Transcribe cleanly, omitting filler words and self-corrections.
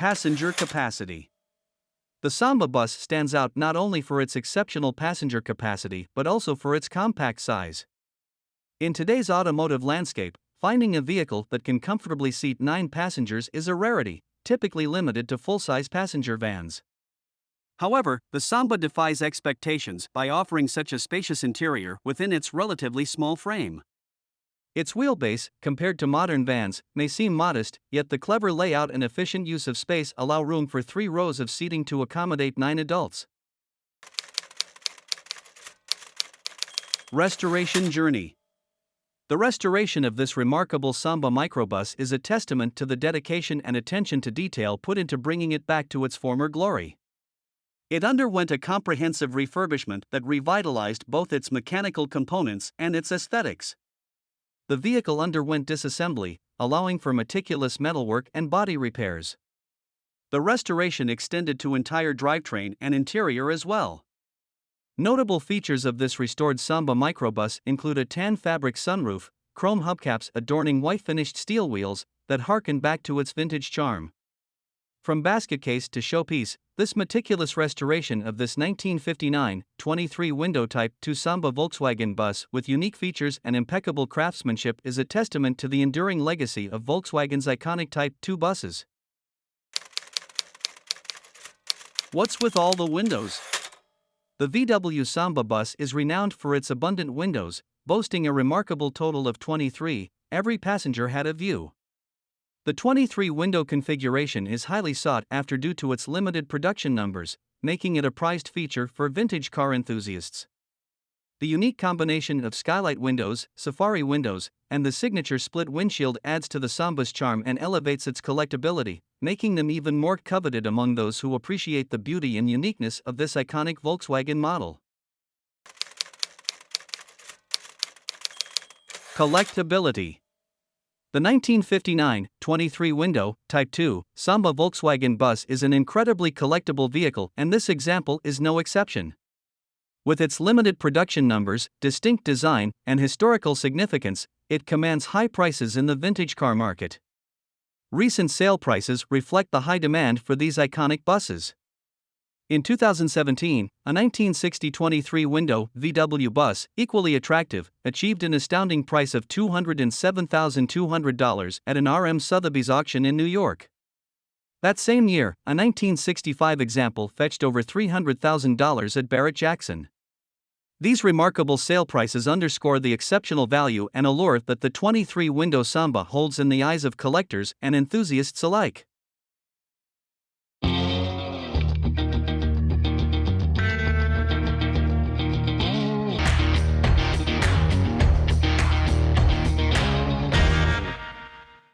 Passenger capacity. The Samba bus stands out not only for its exceptional passenger capacity but also for its compact size. In today's automotive landscape, finding a vehicle that can comfortably seat 9 passengers is a rarity, typically limited to full-size passenger vans. However, the Samba defies expectations by offering such a spacious interior within its relatively small frame. Its wheelbase, compared to modern vans, may seem modest, yet the clever layout and efficient use of space allow room for 3 rows of seating to accommodate 9 adults. Restoration journey. The restoration of this remarkable Samba Microbus is a testament to the dedication and attention to detail put into bringing it back to its former glory. It underwent a comprehensive refurbishment that revitalized both its mechanical components and its aesthetics. The vehicle underwent disassembly, allowing for meticulous metalwork and body repairs. The restoration extended to entire drivetrain and interior as well. Notable features of this restored Samba Microbus include a tan fabric sunroof, chrome hubcaps adorning white-finished steel wheels that harken back to its vintage charm. From basket case to showpiece, this meticulous restoration of this 1959 23-window Type 2 Samba Volkswagen bus with unique features and impeccable craftsmanship is a testament to the enduring legacy of Volkswagen's iconic Type 2 buses. What's with all the windows? The VW Samba bus is renowned for its abundant windows, boasting a remarkable total of 23. Every passenger had a view. The 23-window configuration is highly sought after due to its limited production numbers, making it a prized feature for vintage car enthusiasts. The unique combination of skylight windows, safari windows, and the signature split windshield adds to the Samba's charm and elevates its collectability, making them even more coveted among those who appreciate the beauty and uniqueness of this iconic Volkswagen model. Collectability. The 1959 23-window Type 2 Samba Volkswagen bus is an incredibly collectible vehicle, and this example is no exception. With its limited production numbers, distinct design, and historical significance, it commands high prices in the vintage car market. Recent sale prices reflect the high demand for these iconic buses. In 2017, a 1960 23-window VW bus, equally attractive, achieved an astounding price of $207,200 at an RM Sotheby's auction in New York. That same year, a 1965 example fetched over $300,000 at Barrett-Jackson. These remarkable sale prices underscore the exceptional value and allure that the 23-window Samba holds in the eyes of collectors and enthusiasts alike.